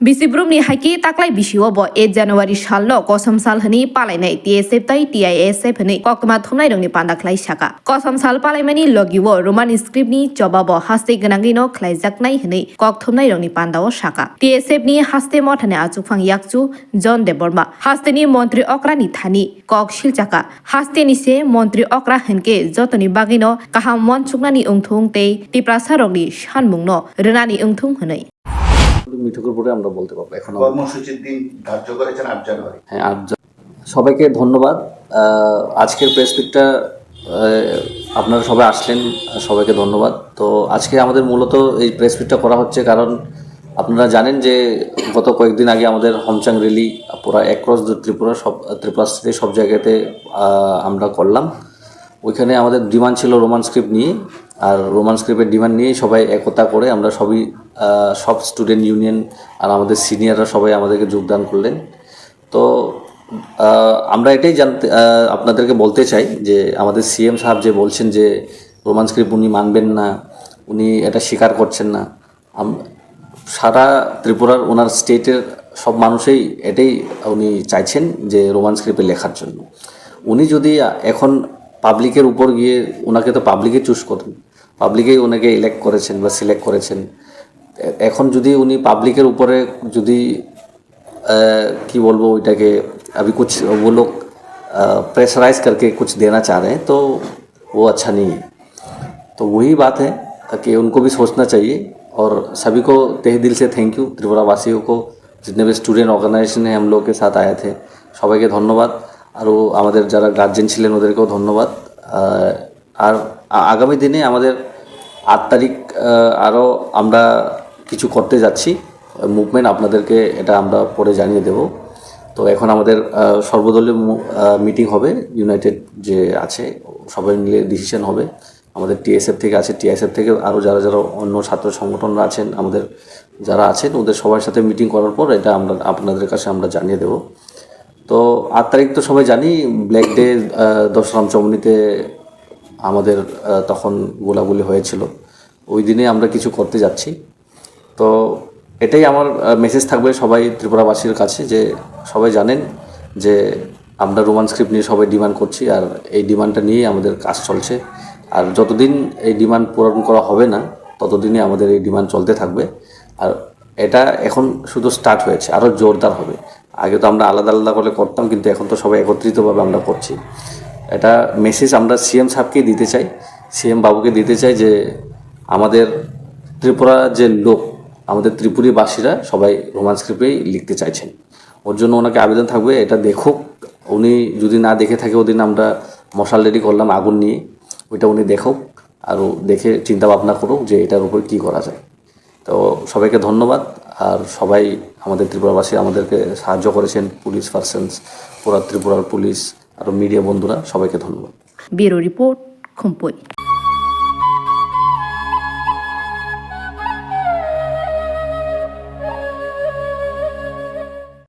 बिसिब्रुमनि हाइकि ताक्लाइ बिसिओ ब 8 जानुवारि सालनो कसम साल हनि पालाइनाय TSF तै TISF हनि ककमा थुमनाय रंनि पान्दाख्लाइ साका कसम साल पालाइमानि लगिओ रोमान स्क्रिप्टनि जवाब हास्ते गनांगिनो ख्लाइजाकनाय हनि कक थुमनाय रंनि पान्दाओ साका TSF नि हास्ते मथाने आचुफां याकचु जन देबर्मा हास्तेनि मन्त्री अक्रानि थानि कक सिलचाका हास्तेनि से मन्त्री अक्रा हनके जतनि बागिनो काहाम मनसुकनानि उंथुं तै तिप्रासारंनि सानमुंनो रोनानि उंथुं हनै মিঠকের পরে আমরা বলতে পারবো। এখন কর্মসূচির দিন ধার্য করেছেন 8 জানুয়ারি। হ্যাঁ, সবাইকে ধন্যবাদ। আজকের প্রেস মিটটা আপনারা সবাই আসলেন, সবাইকে ধন্যবাদ। তো আজকে আমাদের মূলত এই প্রেস মিটটা করা হচ্ছে কারণ আপনারা জানেন যে গত কয়েকদিন আগে আমাদের হোমচাং র্যালি পুরো অ্যাক্রস ত্রিপুরা ত্রিপুরা স্টেটে সব জায়গাতে আমরা করলাম। ওইখানে আমাদের ডিমান্ড ছিল রোমান স্ক্রিপ্ট নিয়ে, আর রোমান স্ক্রিপ্টের ডিমান্ড নিয়েই সবাই একতা করে আমরা সব স্টুডেন্ট ইউনিয়ন আর আমাদের সিনিয়ররা সবাই আমাদেরকে যোগদান করলেন। তো আমরা এটাই আপনাদেরকে বলতে চাই যে আমাদের সিএম সাহেব যে বলছেন যে রোমান স্ক্রিপ্ট উনি মানবেন না, উনি এটা স্বীকার করছেন না, সারা ত্রিপুরার ওনার স্টেটের সব মানুষই এটাই উনি চাইছেন যে রোমান স্ক্রিপ্টে লেখার জন্য। উনি যদি এখন পাবলিকের উপর গিয়ে ওনাকে তো পাবলিকে চুজ করেন, পাবলিকেই ওনাকে ইলেক্ট করেছেন বা সিলেক্ট করেছেন। এখন যদি উনি পাবলিকের উপরে যদি কি বলবো ওইটাকে अभी कुछ वो लोग प्रेशराइज करके कुछ देना चाह रहे हैं तो वो अच्छा नहीं है। तो वही बात है कि उनको भी सोचना चाहिए। और सभी को तहे दिल से थैंक यू, त्रिपुरा वासियों को, जितने भी स्टूडेंट ऑर्गेनाइजेशन है हम लोग के साथ आए थे সবাইকে ধন্যবাদ। আর আমাদের যারা গার্জেন ছিলেন ওদেরকেও ধন্যবাদ। আর আগামী দিনে আমাদের 8 তারিখ আরও আমরা কিছু করতে যাচ্ছি মুভমেন্ট, আপনাদেরকে এটা আমরা পরে জানিয়ে দেব। তো এখন আমাদের সর্বদলীয় মিটিং হবে, ইউনাইটেড যে আছে সবাই মিলে ডিসিশন হবে। আমাদের TSF থেকে আছে, TISF থেকে আরও যারা অন্য ছাত্র সংগঠনরা আছেন আমাদের যারা আছেন ওদের সবার সাথে মিটিং করার পর এটা আমরা আপনাদের কাছে আমরা জানিয়ে দেব। তো 8 তারিখ তো সবাই জানি ব্ল্যাক ডে, দশরাম চমনিতে আমাদের তখন গোলাগুলি হয়েছিল, ওই দিনে আমরা কিছু করতে যাচ্ছি। তো এটাই আমার মেসেজ থাকবে সবাই ত্রিপুরাবাসীর কাছে যে সবাই জানেন যে আমরা রোমান স্ক্রিপ্ট নিয়ে সবাই ডিমান্ড করছি, আর এই ডিমান্ডটা নিয়েই আমাদের কাজ চলছে। আর যতদিন এই ডিমান্ড পূরণ করা হবে না ততদিনই আমাদের এই ডিমান্ড চলতে থাকবে। আর এটা এখন শুধু স্টার্ট হয়েছে, আরও জোরদার হবে। আগে তো আমরা আলাদা আলাদা করে করতাম, কিন্তু এখন তো সবাই একত্রিতভাবে আমরা করছি। এটা মেসেজ আমরা সিএম সাহেবকেই দিতে চাই, সিএম বাবুকে দিতে চাই যে আমাদের ত্রিপুরা যে লোক, আমাদের ত্রিপুরীবাসীরা সবাই রোমান স্ক্রিপ্টেই লিখতে চাইছেন। ওর জন্য ওনাকে আবেদন থাকবে এটা দেখুক। উনি যদি না দেখে থাকে ওদিন আমরা মশাল রেডি করলাম আগুন নিয়ে, ওইটা উনি দেখুক আর দেখে চিন্তা ভাবনা করুক যে এটার উপর কী করা যায়। তো সবাইকে ধন্যবাদ। আর সবাই আমাদের ত্রিপুরাবাসী আমাদেরকে সাহায্য করেছেন, পুলিশ পার্সনস, পুরা ত্রিপুরার পুলিশ, আরও মিডিয়া বন্ধুরা, সবাইকে ধন্যবাদ। Bureau report খুমপুই।